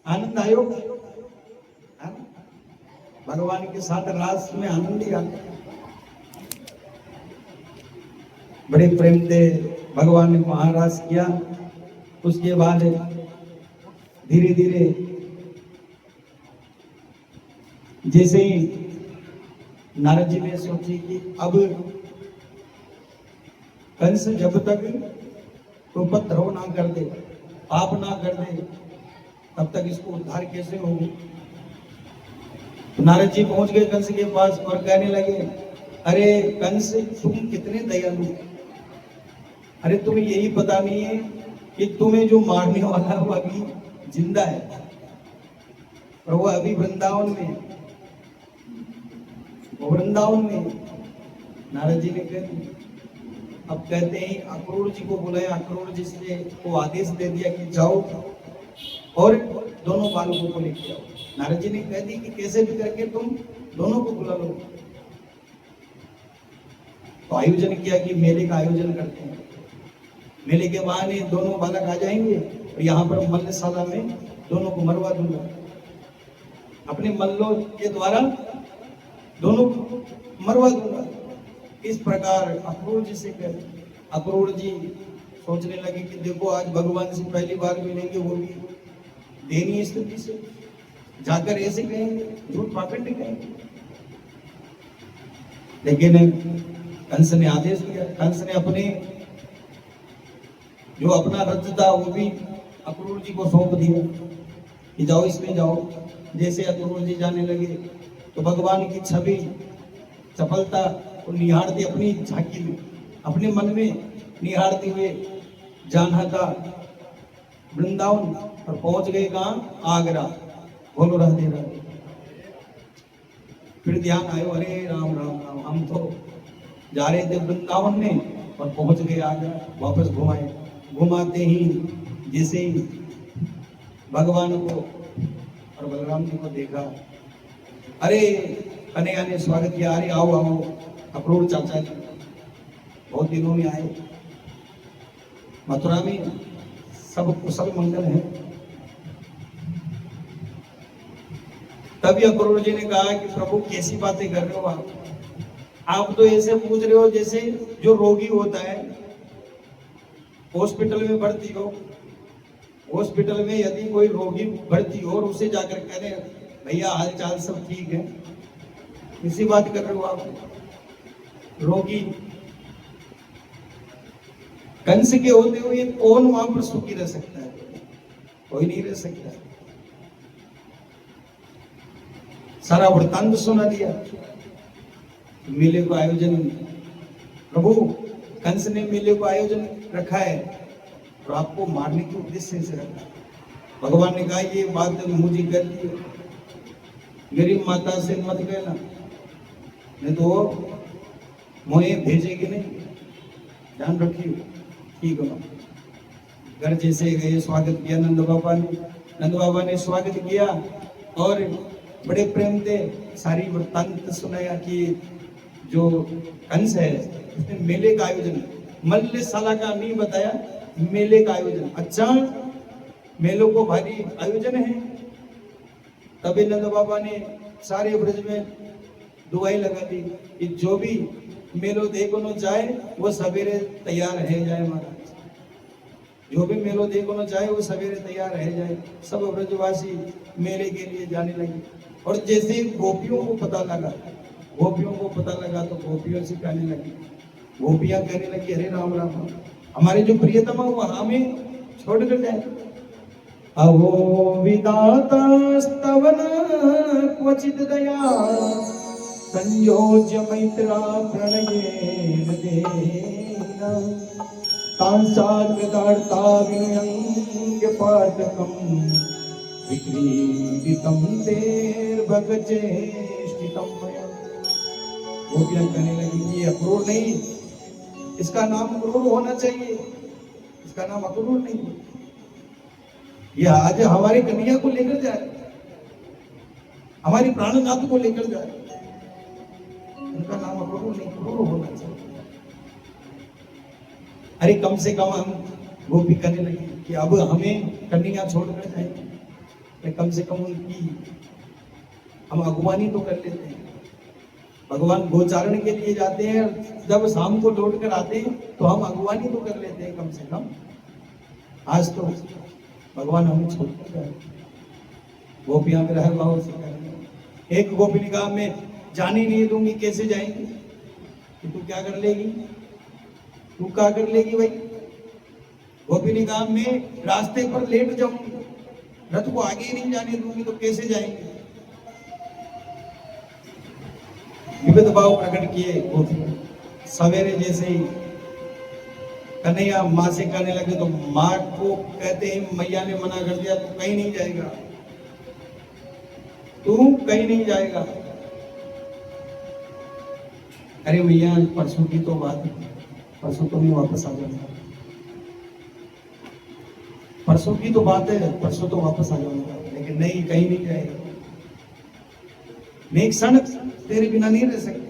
आनंद आयो, भगवान के साथ रास में आनंद ही आता। बड़े प्रेम से भगवान ने महारास किया। उसके बाद धीरे धीरे जैसे ही नारद जी ने सोची कि अब कंस जब तक उपद्रव ना कर दे, पाप ना कर दे, तब तक इसको उद्धार कैसे होगी। तो नारद जी पहुंच गए कंस के पास और कहने लगे, अरे कंस तुम कितने दयालु, अरे तुम्हें यही पता नहीं है कि तुम्हें जो मारने वाला है वो अभी जिंदा है और वो अभी वृंदावन में, वो वृंदावन में। नारद जी ने कहा, अब कहते हैं अक्रूर जी को बुलाया, अक्रूर जी से को आदेश दे दिया कि जाओ और दोनों बालकों को लेके आओ। नारद जी ने कह दी कि कैसे भी करके तुम दोनों को बुला लो। तो आयोजन किया कि मेले का आयोजन करते हैं। मेले के बहाने दोनों बालक आ जाएंगे और यहाँ पर मल्लशाला में दोनों को मरवा दूंगा। अपने मल्लों के द्वारा दोनों को मरवा दूंगा। इस प्रकार अक्रूर जी से कह, अक्रूर जी सोचने लगे कि देखो आज भगवान से पहली बार मिलेंगे, वो भी दयनीय स्थिति से, जाकर ऐसे कहेंगे, झूठ पाखंड कहेंगे। लेकिन कंस ने आदेश दिया, कंस ने अपने जो अपना रथ था वो भी अक्रूर जी को सौंप दिया कि जाओ इसमें जाओ। जैसे अक्रूर जी जाने लगे तो भगवान की छवि सफलता को निहारते अपनी झांकी में, अपने मन में निहारते हुए जाना था वृंदावन और पहुंच गए कहां, आगरा। बोलो राधे राधे। फिर ध्यान आयो, अरे राम राम राम, हम तो जा रहे थे वृंदावन में और पहुंच गए आगरा। वापस घुमाए, घुमाते ही जैसे ही भगवान को और बलराम जी को देखा, अरे कन्हैया ने स्वागत किया, अरे आओ आओ अक्रूर चाचा जी, बहुत दिनों में आए, मथुरा में सब कुशल मंगल है। तभी अक्रूर जी ने कहा कि प्रभु कैसी बातें कर रहे हो आप तो ऐसे पूछ रहे हो जैसे जो रोगी होता है, हॉस्पिटल में भर्ती हो, हॉस्पिटल में यदि कोई रोगी भर्ती हो और उसे जाकर कह रहे भैया हाल चाल सब ठीक है, इसी बात कर रहे हो आप। रोगी कंस के होते हुए कौन वहां पर सुखी रह सकता है? कोई नहीं रह सकता। सारा वृत्तांत सुना दिया। मेले को आयोजन, प्रभु कंस ने मेले को आयोजन रखा है और आपको मारने के उद्देश्य से रखा है। भगवान ने कहा ये बात मुझे कर दी, मेरी माता से मत कहना, नहीं तो वो मोहे भेजेगी नहीं, ध्यान रखिए। ठीक है, घर जैसे गए, स्वागत किया नंद बाबा ने स्वागत किया और बड़े प्रेम से सारी वृत्तांत सुनाया कि जो कंस है उसने मेले का आयोजन, मल्लशाला का नहीं बताया, मेले का आयोजन। अच्छा, मेलों को भारी आयोजन है। तभी नंद बाबा ने सारे ब्रज में दुआई लगा दी कि जो भी मेलो देखो चाहे वो सवेरे तैयार रह जाए महाराज, जो भी मेलो देखो चाहे वो सवेरे तैयार रह जाए। सब ब्रजवासी मेले के लिए जाने लगे और जैसे गोपियों को पता लगा तो गोपियों से कहने लगी, गोपियां कहने लगी अरे राम राम, हमारे जो प्रियतमा वो हमें छोड़ कर जाए। अवो विदाता स्तवन क्वचित दया संयोज्य मैत्रा प्रणयेन देना तांसाग्रदार्ता विनयंग पाठकम विक्रीडितं तेर्भगचेष्टितं मया। गोपियां कहने लगी ये अक्रूर नहीं, इसका नाम क्रूर होना चाहिए, इसका नाम अक्रूर नहीं। ये आज हमारी कन्या को लेकर जाए, हमारी प्राणनाथ को लेकर जाए, उनका नाम अक्रूर नहीं, क्रूर होना चाहिए। अरे कम से कम हम गोपी कहने लगी कि अब हमें कन्या छोड़कर जाएंगे, कम से कम उनकी हम अगुवानी तो कर लेते हैं। भगवान गोचारण के लिए जाते हैं, जब शाम को लौट कर आते हैं तो हम अगुवानी तो कर लेते हैं कम से कम। आज तो भगवान हमें छोड़कर गए। गोपियां विरह भाव से कह रही हैं। एक गोपी ने कहा मैं जाने नहीं दूंगी, कैसे जाएंगी? कि तू क्या कर लेगी, तू क्या कर लेगी भाई? गोपी ने कहा मैं रास्ते पर लेट जाऊंगी, रथ को आगे ही नहीं जाने दूंगी, तो कैसे जाएंगे? विविध भाव प्रकट किए गोपी। सवेरे जैसे ही कन्हैया माँ से कहने लगे तो माँ को कहते ही मैया ने मना कर दिया, तू कहीं नहीं जाएगा, तू कहीं नहीं जाएगा। अरे भैया परसों की तो बात है, परसों तो मैं वापस आ जाऊंगा, परसों की तो बात है, परसों तो वापस आ जाऊंगा। लेकिन नहीं, कहीं नहीं जाएगा, मैं एक क्षण तेरे बिना नहीं रह सकती,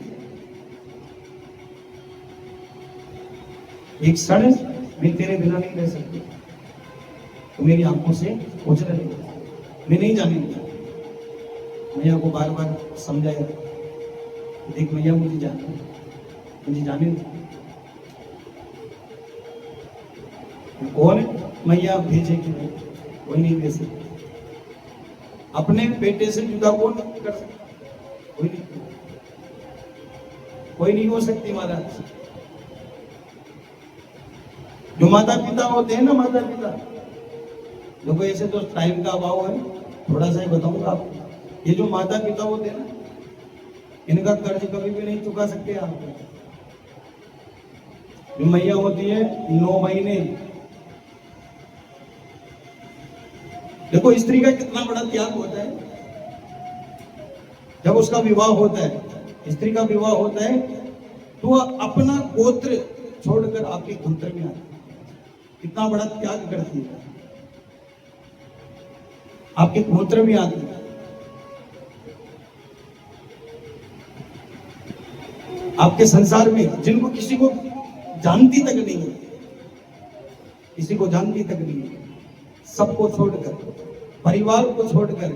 एक क्षण मैं तेरे बिना नहीं रह सकती। तो मेरी आंखों से ओझल नहीं, मैं नहीं जानेगी। मैया को बार बार समझाया, देख मैया मुझे जाने, मुझे जाने दो। कौन है मैया भेजे कि नहीं, कोई नहीं भेज सकती। अपने बेटे से जुदा कौन कर सकता? कोई नहीं, कोई नहीं हो सकती महाराज। जो माता पिता होते हैं ना, माता पिता, देखो ऐसे तो टाइम का अभाव है, थोड़ा सा ही बताऊंगा आपको। ये जो माता पिता होते हैं ना, इनका कर्ज कभी भी नहीं चुका सकते आप। जो मैया होती है 9 महीने, देखो स्त्री का कितना बड़ा त्याग होता है। जब उसका विवाह होता है, स्त्री का विवाह होता है, तो अपना गोत्र छोड़कर आपके गोत्र में आती है। कितना बड़ा त्याग करती है, आपके गोत्र में आती है। आपके संसार में जिनको किसी को जानती तक नहीं है, किसी को जानती तक नहीं है, सबको छोड़कर, परिवार को छोड़कर,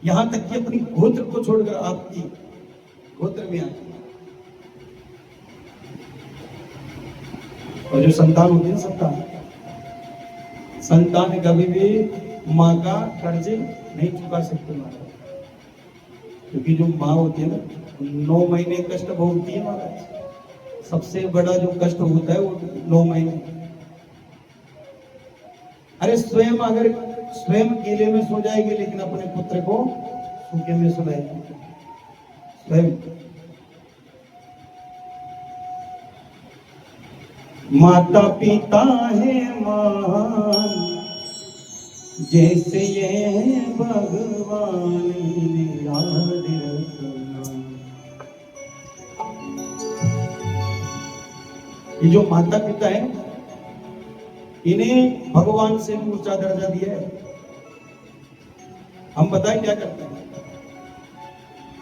यहां तक कि अपनी गोत्र को छोड़कर आपकी गोत्र में आती है। और जो संतान होती है, संतान कभी भी माँ का कर्ज नहीं चुका सकते महाराज। क्योंकि जो माँ होती है ना, 9 महीने कष्ट भोगती है महाराज। सबसे बड़ा जो कष्ट होता है वो 9 महीने। अरे स्वयं अगर स्वयं गीले में सो जाएगी, लेकिन अपने पुत्र को सूखे में सुलाएगी स्वयं। माता पिता है महान, जैसे ये भगवान निरादर। ये जो माता पिता है, इन्हें भगवान से ऊंचा दर्जा दिया है। हम बताएं क्या करते हैं?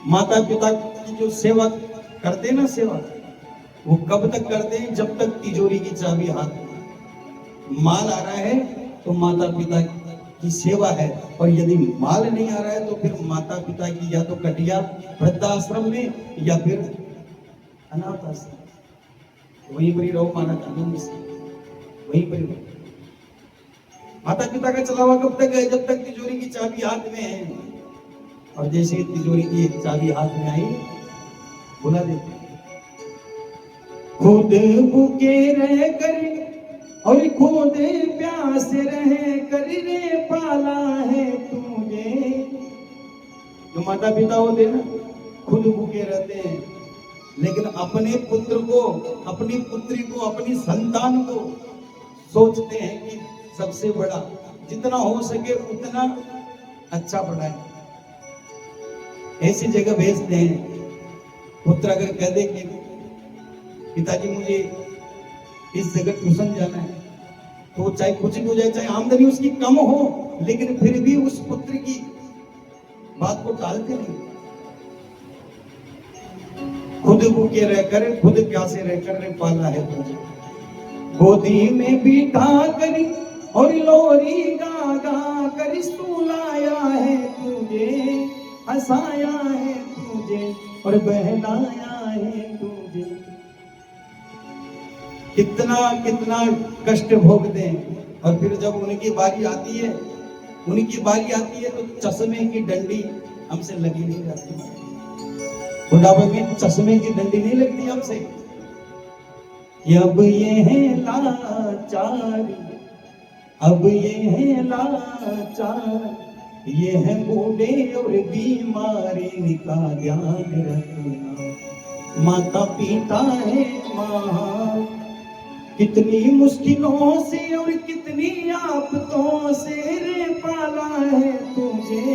माता पिता की जो सेवा करते हैं ना, सेवा वो कब तक करते हैं? जब तक तिजोरी की चाबी हाथ में। माल आ रहा है तो माता पिता की सेवा है, और यदि माल नहीं आ रहा है तो फिर माता पिता की या तो कटिया वृद्धाश्रम में या फिर अनाथ आश्रम, वहीं पर ही रहो महाराज, आनंद से वहीं पर ही रहो। माता पिता का चलावा कब तक है? जब तक तिजोरी की चाबी हाथ में है। और जैसे ही तिजोरी की चाबी हाथ में आई, बुला देते, खुद भूखे रह कर और खुद प्यास रह कर रे पाला है तुझे। जो माता पिता होते हैं ना, खुद भूखे रहते हैं, लेकिन अपने पुत्र को, अपनी पुत्री को, अपनी संतान को सोचते हैं कि सबसे बड़ा जितना हो सके उतना अच्छा पढ़ाए, ऐसी जगह भेजते हैं। पुत्र अगर कह दे कि पिताजी मुझे इस जगह ट्यूशन जाना है, तो चाहे कुछ भी हो जाए, चाहे आमदनी उसकी कम हो, लेकिन फिर भी उस पुत्र की बात को टालते नहीं। खुद भूखे रहकर, खुद प्यासे रहकर पाला है तुझे, गोदी में बिठा करी और लोरी गा गा कर सुलाया है तुझे, हंसाया है तुझे और बहलाया है तुझे। कितना कितना कष्ट भोगते हैं, और फिर जब उनकी बारी आती है, तो चश्मे की डंडी हमसे लगी नहीं जाती। बुढ़ापे में चश्मे की डंडी नहीं लगती हमसे। अब ये है लाचारी, अब ये है लाचार, ये है बूढ़े और बीमारी का ध्यान रखना। माता पिता है माँ, कितनी मुश्किलों से और कितनी आफतों से रे पाला है तुझे।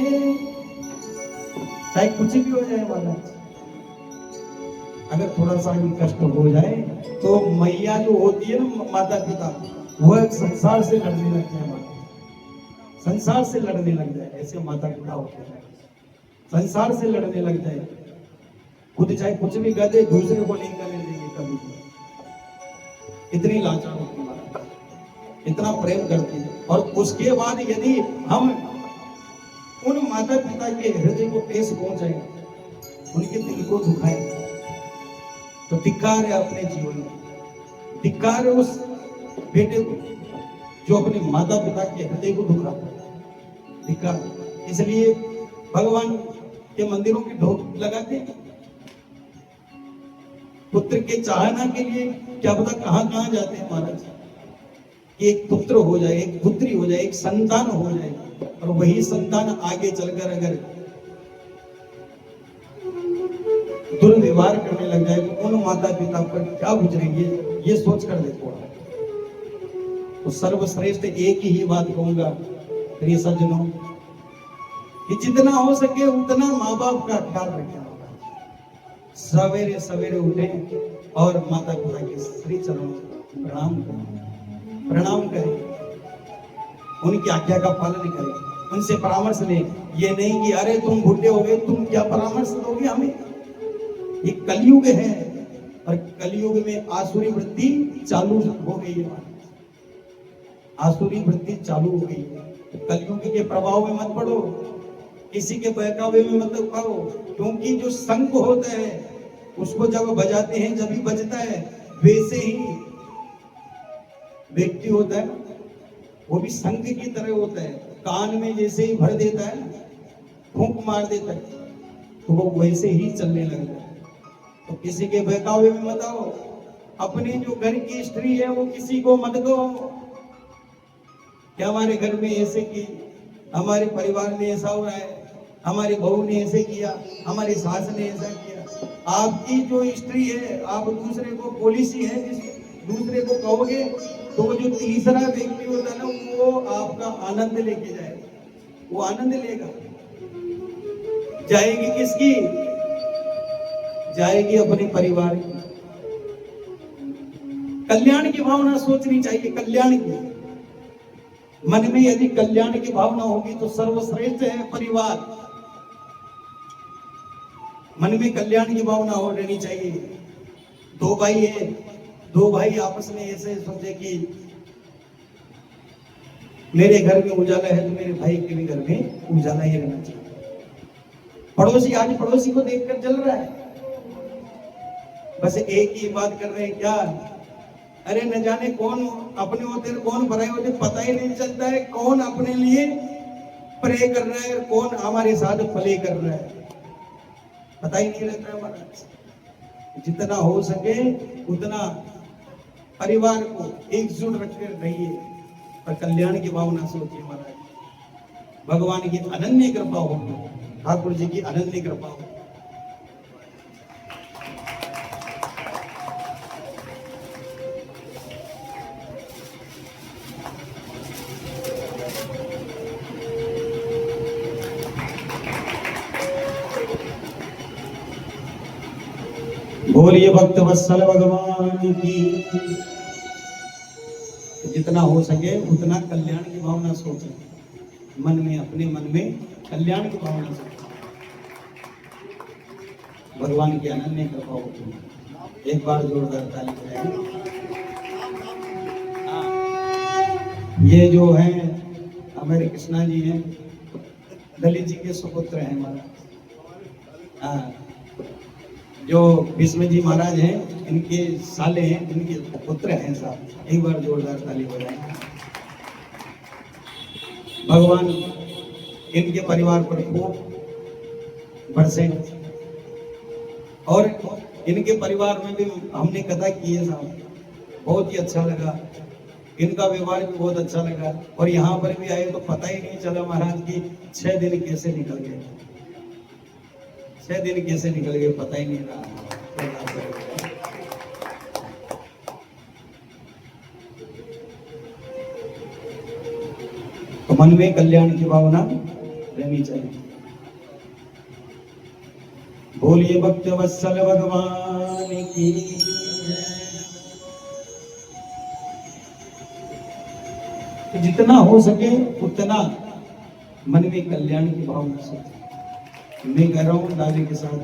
चाहे कुछ भी हो जाए वाला, अगर थोड़ा सा भी कष्ट हो जाए तो मैया जो होती है ना, माता पिता, वह संसार से लड़ने लग जाए, संसार से लड़ने लग जाए। ऐसे माता पिता होते हैं, संसार से लड़ने लग जाए। खुद चाहे कुछ भी कर दे, दूसरे को नहीं करने देंगे कभी। इतनी लाचार होती है, इतना प्रेम करती है। और उसके बाद यदि हम उन माता पिता के हृदय को ठेस पहुंचाए, उनके दिल को दुखाए, तो धिक्कार है अपने जीवन में, धिक्कार है उस बेटे को जो अपने माता पिता के हृदय को दुखाता है, धिक्कार। इसलिए भगवान के मंदिरों की ढोक लगाते हैं। पुत्र के चाहना के लिए क्या पता कहां कहां जाते हैं महाराज, कि एक पुत्र हो जाए, एक पुत्री हो जाए, एक संतान हो जाए, और वही संतान आगे चलकर अगर दुर्व्यवहार करने लग जाए तो उन माता पिता पर क्या गुजरेंगे, ये सोच कर देखो। तो सर्वश्रेष्ठ एक ही बात कहूंगा प्रिय सज्जनों, कि जितना हो सके उतना माँ बाप का ख्याल रखें। सवेरे सवेरे उठे और माता पिता के श्री चरणों प्रणाम करें, उनकी आज्ञा का पालन करें, उनसे परामर्श लें। ये नहीं कि अरे तुम बुढ़े हो गए, तुम क्या परामर्श दोगे हमें। ये कलयुग है, और कलयुग में आसुरी वृत्ति चालू हो गई है, आसुरी वृत्ति चालू हो गई है। कलयुग के प्रभाव में मत पड़ो, किसी के बहकावे में मत पाओ, क्योंकि जो शंख होता है उसको जब बजाते हैं, जब भी बजता है, वैसे ही व्यक्ति होता है, वो भी शंख की तरह होता है। कान में जैसे ही भर देता है, फूंक मार देता है, तो वो वैसे ही चलने लगता है। तो किसी के बहकावे में मत आओ, अपने जो घर की स्त्री है वो किसी को मत दो क्या हमारे घर में ऐसे की, हमारे परिवार में ऐसा हो रहा है, हमारी बहू ने ऐसे किया, हमारी सास ने ऐसा किया। आपकी जो स्त्री है, आप दूसरे को पॉलिसी है, दूसरे को कहोगे तो वो जो तीसरा व्यक्ति होता है ना, वो आपका आनंद लेके जाएगा, वो आनंद लेगा। जाएगी किसकी? जाएगी अपने परिवार की। कल्याण की भावना सोचनी चाहिए, कल्याण की। मन में यदि कल्याण की भावना होगी तो सर्वश्रेष्ठ है परिवार। मन में कल्याण की भावना हो रहनी चाहिए। दो भाई है, दो भाई आपस में ऐसे सोचे कि मेरे घर में उजाला है तो मेरे भाई के भी घर में उजाला ही रहना चाहिए। पड़ोसी आज पड़ोसी को देखकर जल रहा है, बस एक ही बात कर रहे हैं क्या, अरे न जाने कौन अपने होते हैं कौन पराये होते, पता ही नहीं चलता है कौन अपने लिए प्रे कर रहा है और कौन हमारे साथ प्ले कर रहा है, पता ही नहीं रहता है हमारा। जितना हो सके उतना परिवार को एकजुट रखकर रहिए और कल्याण की भावना सोचिए महाराज। भगवान की अनन्य कृपा हो, ठाकुर जी की अनन्य कृपा हो। बोलिए भक्त वत्सल भगवान की। जितना हो सके उतना कल्याण की भावना सोचें, मन में, अपने मन में कल्याण की भावना सोचें। भगवान की अनन्य कृपा होती है। एक बार जोरदार ताली बजाएं। ये जो है हमारे कृष्णा जी हैं, दलित जी के सुपुत्र हैं महाराज। हाँ, जो भीष्म जी महाराज हैं, इनके साले हैं, इनके पुत्र हैं साहब। एक बार जोरदार ताली बजाएं। भगवान इनके परिवार पर खूब बरसे और इनके परिवार में भी हमने कथा की है साहब, बहुत ही अच्छा लगा। इनका व्यवहार भी बहुत अच्छा लगा और यहाँ पर भी आए तो पता ही नहीं चला महाराज की 6 दिन कैसे निकल गए। 6 दिन कैसे निकल गए पता ही नहीं रहा। तो मन में कल्याण की भावना रहनी चाहिए। बोलिए भक्त वत्सल भगवान की। तो जितना हो सके उतना मन में कल्याण की भावना सोचें। मैं कह रहा हूं दादी के साथ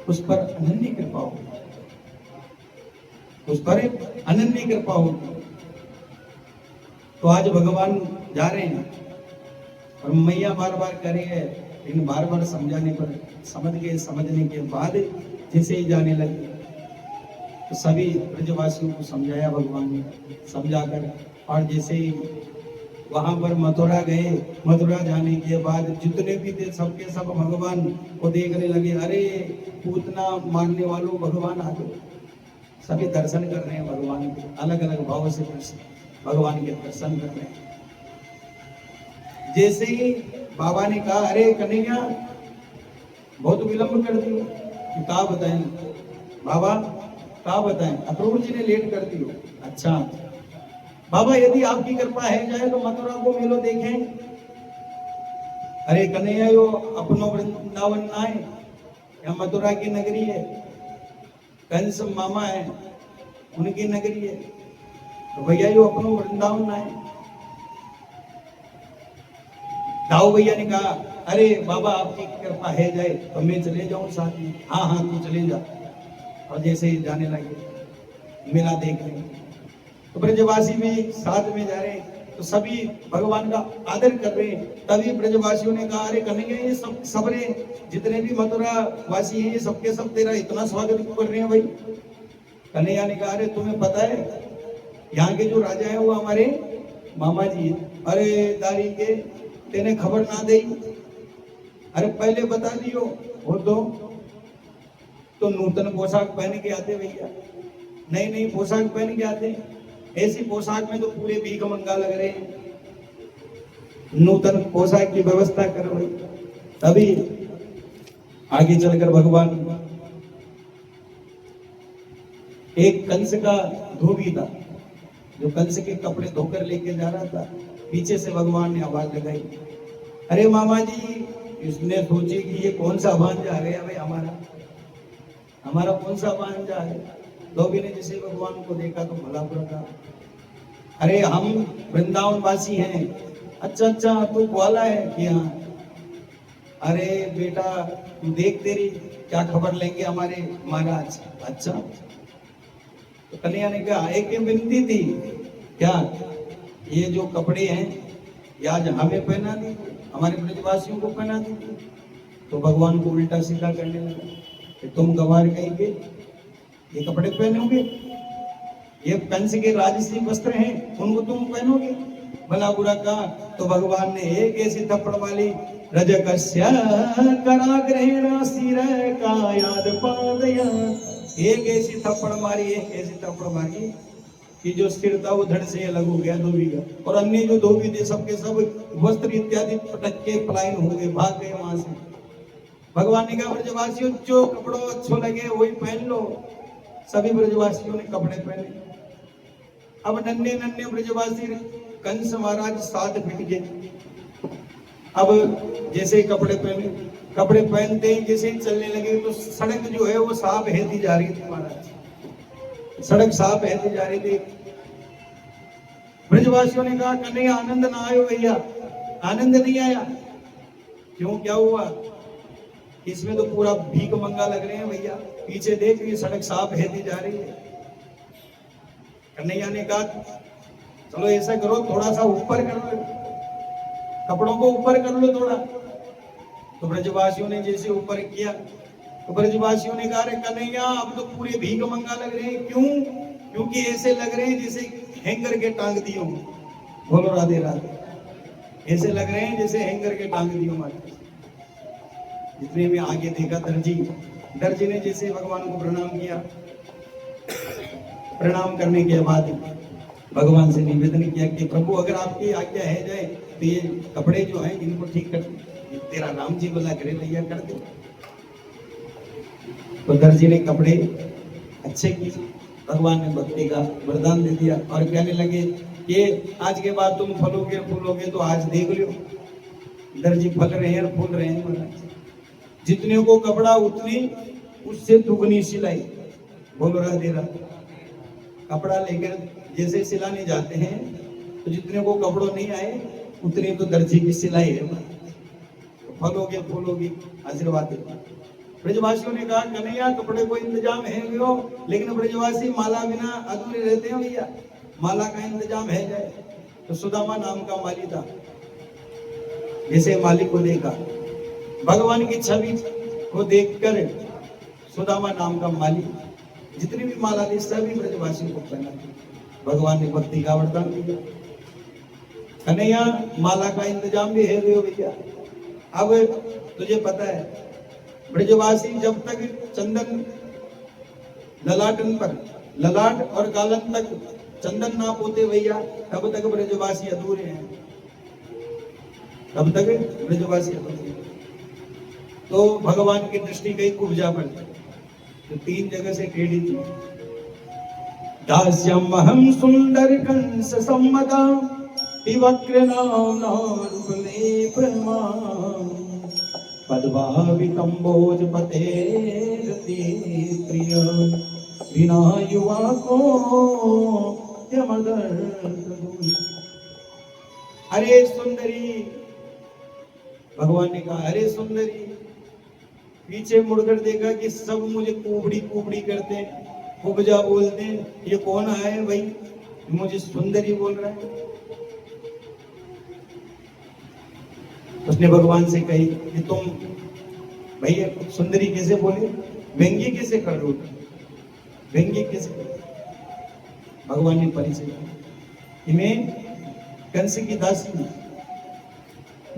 उस पर अनन्य कृपा हो, उस पर अनन्य कृपा हो। तो आज भगवान जा रहे हैं और मैया बार बार कह रही है, इन बार बार समझाने पर समझने के बाद जैसे ही जाने लगे तो सभी ब्रजवासियों को समझाया भगवान ने, समझाकर। और जैसे ही वहां पर मथुरा गए, मथुरा जाने के बाद जितने भी थे सबके सब भगवान को देखने लगे। अरे पूतना मारने वालों, भगवान आ गए। सभी दर्शन कर रहे हैं भगवान के, अलग अलग भाव से भगवान के दर्शन कर रहे हैं। जैसे ही बाबा ने कहा, अरे कन्हैया बहुत विलंब कर दियो, क्या बताएं बाबा, क्या बताएं, अक्रूर जी ने लेट कर दियो। अच्छा बाबा, यदि आपकी कृपा है जाए तो मथुरा को मेलो देखें। अरे कन्हैया, यो अपनो वृंदावन ना है, यहाँ मथुरा की नगरी है, कंस मामा है उनकी नगरी है, तो भैया यो अपनो वृंदावन ना है। दाऊ भैया ने कहा, अरे बाबा आपकी कृपा है जाए तो मैं चले जाऊं साथ में। हाँ हाँ तू चले जा। और जैसे ही जाने लगे मेला देखने, तो ब्रजवासी भी साथ में जा रहे हैं, तो सभी भगवान का आदर कर रहे हैं। तभी ब्रजवासियों ने कहा, अरे कन्हैया ये सब सबरे जितने भी मथुरा वासी हैं, ये सबके सब तेरा इतना स्वागत क्यों कर रहे हैं भाई। कन्हैया ने कहा, अरे तुम्हें पता है यहाँ के जो राजा है वो हमारे मामा जी है। अरे दारी के तेने खबर ना दे, अरे पहले बता दियो वो तो नूतन पोशाक पहन के आते भैया, नई नई पोशाक पहन के आते। ऐसी पोशाक में तो पूरे भीख मंगा लग रहे हैं, नूतन पोशाक की व्यवस्था करो भाई। तभी आगे चलकर भगवान, एक कंस का धोबी था जो कंस के कपड़े धोकर लेके जा रहा था। पीछे से भगवान ने आवाज लगाई, अरे मामा जी। इसने सोची कि ये कौन सा भांजा आ गया भाई, हमारा कौन सा भांजा है। धोबी ने जैसे भगवान को देखा तो भला बुरा कहा, अरे हम वृंदावन वासी हैं। अच्छा अच्छा तू ग्वाला है कि हाँ, अरे बेटा तू देख तेरी क्या खबर लेंगे हमारे महाराज। अच्छा, तो कन्हैया ने कहा, एक विनती थी, क्या ये जो कपड़े हैं ये आज हमें पहना दीजिए, हमारे ब्रजवासियों को पहना दीजिए। तो भगवान को उल्टा सीधा करने लगा कि तुम गवार कहेंगे ये कपड़े पहनोगे, ये कंस के राजसी वस्त्र हैं उनको तुम पहनोगे, भला बुरा कहा। तो भगवान ने एक ऐसी थप्पड़ वाली, रजकस्य कराग्रहेण सिर का याद पादया, एक ऐसी थप्पड़ मारी, एक ऐसी थप्पड़ मारी कि जो सिर था वो धड़ से अलग हो गया धोबी का। और अन्य जो धोबी थे सबके सब वस्त्र इत्यादि पटक के पलायन हो गए, भाग गए वहां से। भगवान ने कहा, ब्रजवासियों जो कपड़ों अच्छो लगे वही पहन लो। सभी ब्रजवासियों ने कपड़े पहने। अब नन्हे नन्हे ब्रजवासी कंस महाराज 7 फीट के, अब जैसे कपड़े पहने कपड़े पहनते ही जैसे ही चलने लगे तो सड़क जो है वो साफ बहती जा रही थी महाराज, सड़क साफ बहती जा रही थी। ब्रजवासियों ने कहा कन्हैया आनंद ना आयो भैया, आनंद नहीं आया। क्यों, क्या हुआ? इसमें तो पूरा भीख मंगा लग रहे हैं भैया, पीछे देख ये सड़क साफ बहती जा रही है। कन्हैया ने कहा चलो ऐसा करो थोड़ा सा ऊपर कर लो, कपड़ों को ऊपर कर लो थोड़ा। तो ब्रजवासियों ने जैसे ऊपर किया तो ब्रजवासियों ने कहा अरे कन्हैया अब तो पूरे भीख मंगा लग रहे हैं। क्यों? क्योंकि ऐसे लग रहे हैं जैसे हैंगर के टांग दियो। बोलो राधे राधे। ऐसे लग रहे हैं जैसे हैंगर के टांग दियो हमारे। जितने में आगे देखा दर्जी ने जैसे भगवान को प्रणाम किया, प्रणाम करने के बाद भगवान से निवेदन किया कि प्रभु अगर आपकी आज्ञा है जाए तो ये कपड़े जो हैं इनको ठीक कर, तेरा राम जी बोला करे भैया कर दे। तो दर्जी ने कपड़े अच्छे किए, भगवान ने भक्ति का वरदान दे दिया और कहने लगे कि आज के बाद तुम फलोगे फूलोगे तो आज देख लो। दर्जी फल रहे हैं और फूल रहे हैं महाराज। जितने को कपड़ा उतनी उससे दुगनी सिलाई। बोलो राधे राधे। कपड़ा लेकर जैसे सिलाने जाते हैं तो जितने को कपड़ों नहीं आए उतनी तो दर्जी की सिलाई है। फलोगे फूलोगे आशीर्वाद देता। ब्रजवासियों ने कहा कन्हैया कपड़े को इंतजाम है वो, लेकिन ब्रजवासी माला बिना अधूरे रहते हैं भैया, माला का इंतजाम है जाए। तो सुदामा नाम का माली था, जैसे मालिक को देखा भगवान की छवि को देखकर सुदामा नाम का माली जितनी भी माला थी सभी ब्रजवासी को पहना। भगवान ने भक्ति का वरदान दिया। कन्हैया माला का इंतजाम भी है भैया। अब तुझे पता है ब्रजवासी जब तक चंदन ललाटन पर, ललाट और गालन तक चंदन ना पोते भैया तब तक ब्रजवासी अधूरे हैं, तब तक ब्रजवासी अधूरे हैं। तो भगवान की दृष्टि गई कुब्जा पर, तो 3 जगह से टेढ़ी थी। दास्यम हम सुंदर कंस सम्मदा विवक्र पद्भावितंबोज पतेर प्रिय बिना युवा को अरे सुंदरी, भगवान ने कहा अरे सुंदरी। पीछे मुड़कर देखा कि सब मुझे कुबड़ी कुबड़ी करते हैं, कुब्जा बोलते हैं। ये कौन है भाई, मुझे सुंदरी बोल रहा है। उसने भगवान से कही कि तुम भैया सुंदरी कैसे बोले, व्यंग्य कैसे कर रहे हो, व्यंग्य कैसे। भगवान ने परिचय कि मैं कंस की दासी हूं,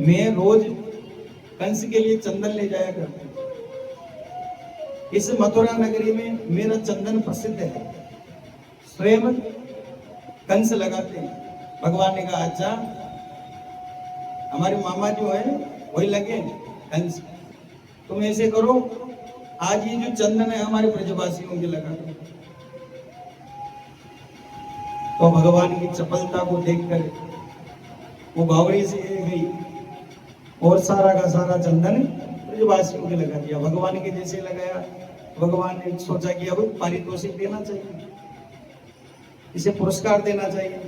मैं रोज कंस के लिए चंदन ले जाया करता हूं। इस मथुरा नगरी में मेरा चंदन प्रसिद्ध है, स्वयं कंस लगाते हैं। भगवान ने कहा अच्छा हमारे मामा जो है वही लगे कंस, तुम ऐसे करो आज ये जो चंदन है हमारे ब्रजवासियों के लगा दो। तो भगवान की चपलता को देखकर वो बावड़ी से गई और सारा का सारा चंदन ब्रजवासियों के लगा दिया। भगवान के जैसे लगाया, भगवान ने सोचा कि अब पारितोषिक देना चाहिए, इसे पुरस्कार देना चाहिए।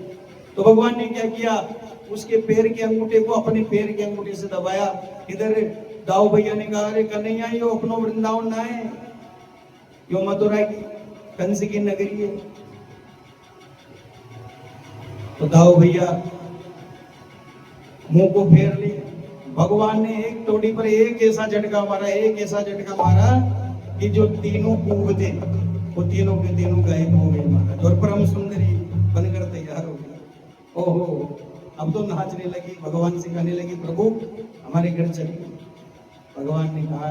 तो भगवान ने क्या किया, उसके पैर के अंगूठे को अपने पैर के अंगूठे से दबाया। इधर दाऊ भैया ने कहा अरे कन्हैया यो अपनो वृंदावन ना है, यो मथुरा की कंस की नगरी है। तो दाऊ भैया मुंह को फेर ली। भगवान ने एक टोटी पर एक ऐसा झटका मारा, एक ऐसा झटका मारा कि जो तीनों कूब थे वो तीनों के तीनों गायब हो गए महाराज, और परम सुंदरी बनकर तैयार हो गई। ओहो अब तो नाचने लगी, भगवान से कहने लगी प्रभु हमारे घर चलिए। भगवान ने कहा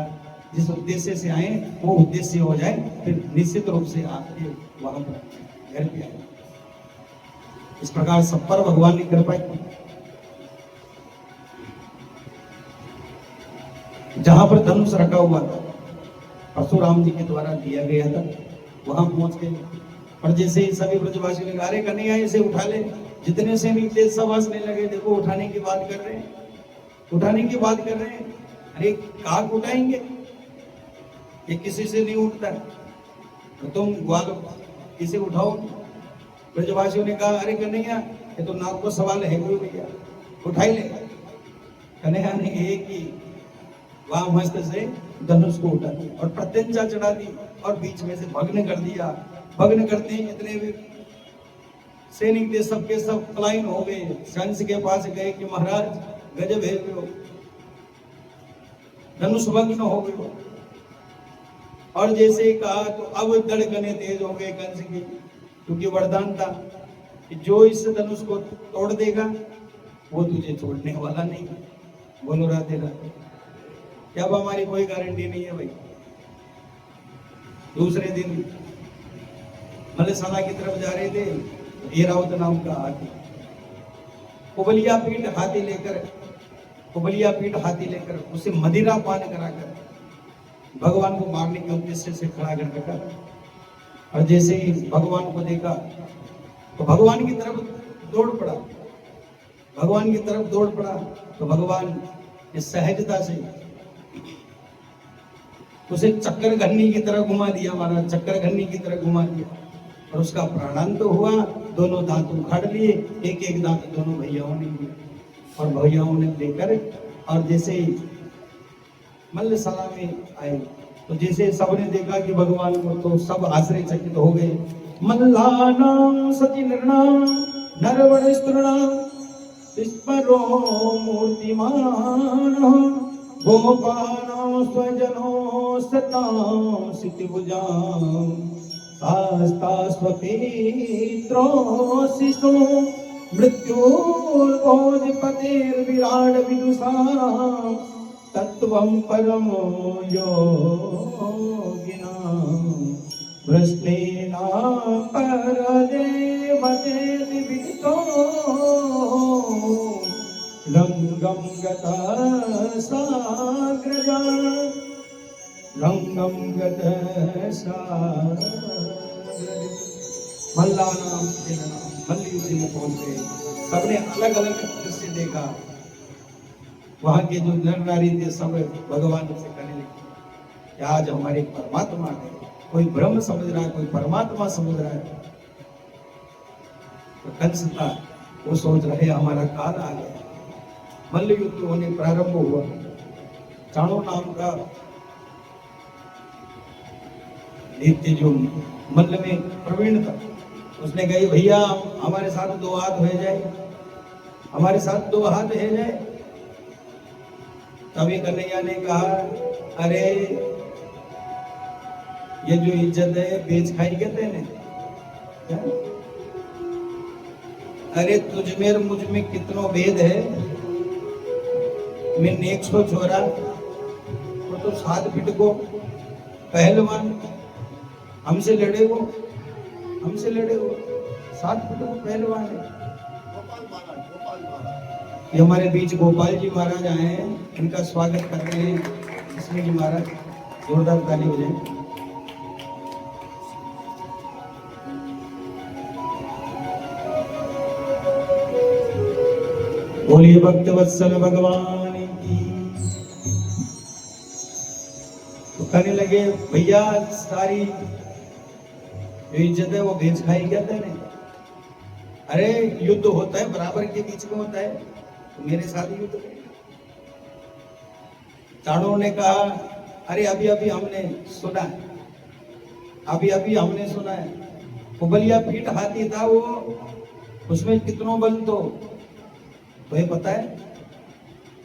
जिस उद्देश्य से आए वो उद्देश्य हो जाए, फिर निश्चित रूप से आपके वहां पर घर पे आए। इस प्रकार सब पर भगवान ने कृपा की। जहां पर धनुष रखा हुआ था परशुराम जी के द्वारा दिया गया था, वहां पहुंच गए। और जैसे ही सभी ब्रजवासियों ने कहा अरे कन्हैया इसे उठा ले, जितने से नीचे सब हंसने लगे। देखो उठाने की बात कर रहे हैं, उठाने की बात कर रहे हैं। अरे काक उठाएंगे, ये किसी से नहीं उठता, तो तुम ग्वाल किसे उठाओ। ब्रजवासियों ने कहा अरे कन्हैया ये तो नाक को सवाल है कोई भैया, उठाई ले। कन्हैया ने एक ही वाम हस्त से धनुष को उठा दिया और प्रत्यंचा चढ़ा दी और बीच में से भग्न कर दिया। भग्न करते ही इतने भी सैनिक थे सबके सब पलायन हो गए। कंस के पास गए कि महाराज गजब है, धनुष भग्न हो गए। और जैसे ही कहा तो अब धड़कने तेज हो गए कंस की, क्योंकि वरदान था कि जो इस धनुष को तोड़ देगा वो तुझे छोड़ने वाला नहीं। बोलो राधे राधे। क्या अब हमारी कोई गारंटी नहीं है भाई। दूसरे दिन मलसाना की तरफ जा रहे थे, ऐरावत नाम का हाथी कुबलिया पीठ हाथी लेकर उसे मदिरा पान कराकर भगवान को मारने के उद्देश्य से खड़ा कर रखा। और जैसे ही भगवान को देखा तो भगवान की तरफ दौड़ पड़ा तो भगवान ने सहजता से उसे चक्कर घन्नी की तरह घुमा दिया, महाराज चक्कर घन्नी की तरह घुमा दिया और उसका प्राणांत हुआ। दोनों दांत उखाड़ लिए, एक एक दांत दोनों भैयाओं ने लिए और भैयाओं ने लेकर और जैसे ही मल्लशाला में आए तो जैसे सबने देखा कि भगवान को, तो सब आश्चर्यचकित हो गए। मल्लानां सति नृणां नरवण स्तृणां विस्मरो मूर्तिमानः गोपानां स्वजनो सतां सितिभुजां तास्तास्वपित्रोऽसिषो मृत्युर्भोजपतेर्विराड विदुषां तत्त्वं परमो योगिनां वृष्णीनां परदेवतेति विदितो रंगं गतः साग्रजा मल्लानां मल्लयुद्ध में पहुंच गए। सबने अलग अलग दृश्य देखा। वहां के जो नर नारी थे सब भगवान से कहने लगे कि आज हमारे परमात्मा है, कोई ब्रह्म समझ रहा है, कोई परमात्मा समझ रहा है। तो कंस था, वो सोच रहे हमारा काल आ गया। मल्ल युद्ध होने प्रारंभ हुआ। चाणो नाम का दैत्य जो मल्ल में प्रवीण था, उसने कहा भैया हमारे साथ दो हाथ हो जाए, हमारे साथ दो हाथ है जाए। तभी कन्हैया ने कहा अरे ये जो इज्जत है बेच खाई कहते हैं। अरे तुझ में मुझ में कितनो भेद है। मैं 100 छोरा और तो 7 फीट को पहलवान हमसे लड़े हो 7 फीट को पहलवान है। ये हमारे बीच गोपाल जी महाराज आए हैं, इनका स्वागत कर रहे हैं। इसमें जी महाराज जोरदार ताली हो जाए। बोलिए भक्त वत्सल भगवान की। तो कहने लगे भैया सारी जो इज्जत है वो बेच खाई कहते हैं। अरे युद्ध होता है बराबर के बीच में होता है, तो मेरे साथ युद्ध करें। चाणों ने कहा अरे अभी अभी हमने सुना है कुबलिया पीठ हाथी था वो, उसमें कितनों बल तो ये पता है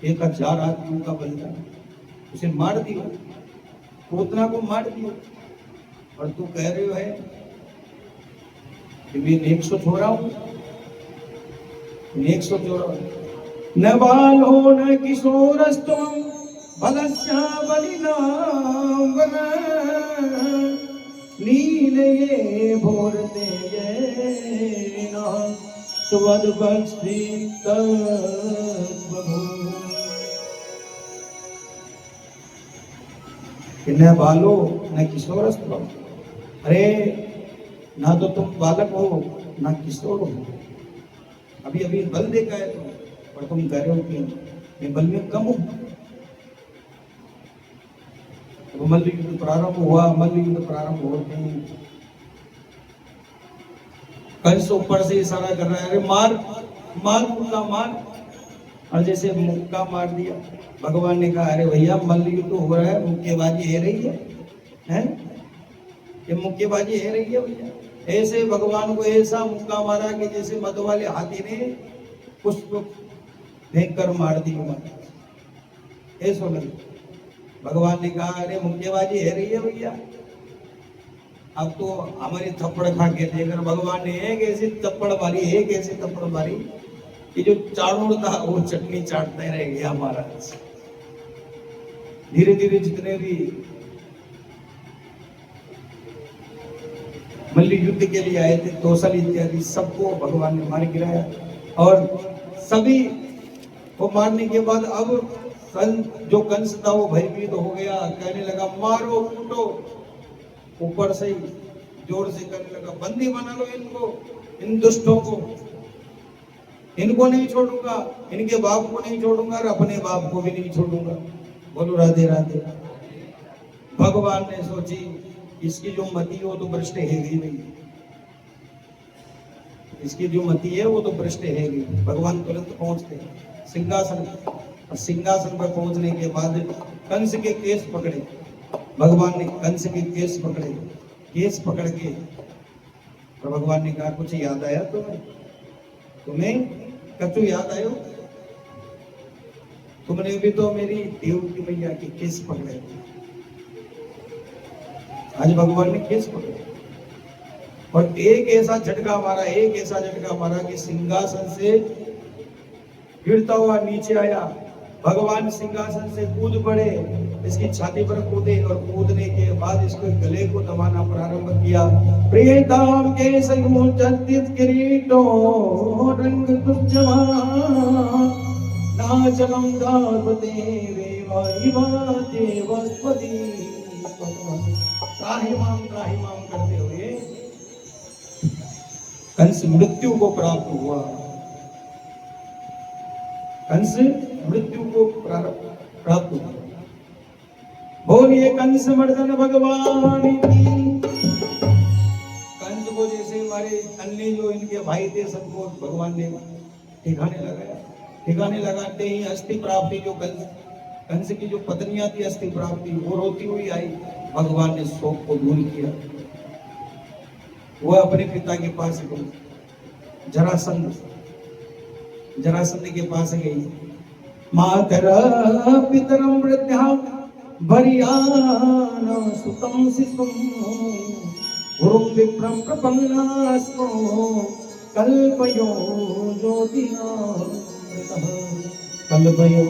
1000 आदमियों का बल था। उसे मार दिया, पूतना को मार दिया। और तू कह रहे हो है कि मैं 100 छोड़ा हूं। 100 छोड़ा न बालो न किशोरस्त्वं बलस्य बलिनां लीलये भोरते येना सुवद्भक्ति न बालो न किशोरस्त्वं। अरे ना तो तुम बालक हो ना किशोर हो, अभी अभी बल देखा है तुम, और तुम कह रहे हो कि मैं बल में कम हूं। मल्ल युद्ध प्रारंभ हुआ। मल्ल युद्ध प्रारंभ होते ही कंस ऊपर से इशारा कर रहा है, अरे मार मार मुक्का मार। और जैसे मुक्का मार दिया, भगवान ने कहा अरे भैया मल्ल युद्ध हो रहा है, मुक्केबाजी है रही है, हैं? ये मुक्केबाजी है रही है भैया। ऐसे भगवान को ऐसा मुक्का मारा कि जैसे मद वाले हाथी ने पुष्प फेंक कर मार दी। ऐसा लगे। भगवान ने कहा अरे मुक्केबाजी है रही है भैया, अब तो हमारी थप्पड़ खा के देकर भगवान ने एक ऐसी थप्पड़ मारी, एक ऐसी थप्पड़ मारी कि जो चाणूर था वो चटनी चाटते रह गया महाराज। धीरे धीरे जितने भी मल्ल युद्ध के लिए आए थे, तोसल इत्यादि, सबको भगवान ने मार गिराया। और सभी को मारने के बाद अब जो कंस था वो भयभीत हो गया, कहने लगा मारो कूटो। ऊपर से जोर से कहने लगा बंदी बना लो इनको, इन दुष्टों को, इनको नहीं छोड़ूंगा, इनके बाप को नहीं छोड़ूंगा और अपने बाप को भी नहीं छोड़ूंगा। बोलो राधे राधे। भगवान ने सोची इसकी जो मति है वो तो भ्रष्ट है ही नहीं, इसकी जो मति है वो तो भ्रष्ट है ही। भगवान तुरंत पहुंचते सिंहासन, और सिंहासन पर पहुंचने के बाद कंस के केस पकड़े। भगवान ने कंस के केस पकड़े, केस पकड़ के और भगवान ने कहा कुछ याद आया तुम्हें कछु याद आयो? तुमने भी तो मेरी देवकी मैया के केस पकड़े। आज भगवान ने केस पकड़े और एक ऐसा झटका मारा, एक ऐसा झटका मारा कि सिंहासन से गिरता हुआ नीचे आया। भगवान सिंहासन से कूद पड़े, इसकी छाती पर कूदे और कूदने के बाद इसको गले को दबाना प्रारंभ किया। प्रियतम के संयुक्त किरीटो रंग तुझमा नाचलम दापते वेवाइवा देवस्पति। त्राहिमाम करते हुए कंस मृत्यु को प्राप्त हुआ। कंस मृत्यु को प्राप्त हुआ। बोलिए कंस मर्दन भगवान की। कंस को जैसे हमारे अन्य जो इनके भाई थे सबको भगवान ने ठिकाने लगाया। ठिकाने लगाते ही अस्थि प्राप्ति, जो कंस की जो पत्नियां थी अस्थि प्राप्ति, वो रोती हुई आई। भगवान ने शोक को दूर किया। वह अपने पिता के पास गई, जरासंध के पास गई। मातरा पितरम वृद्धा भरियाना सुतम शिशुम गुरुम विप्रम प्रपन्नास्मो कल्पयो ज्योतिना कल्पयो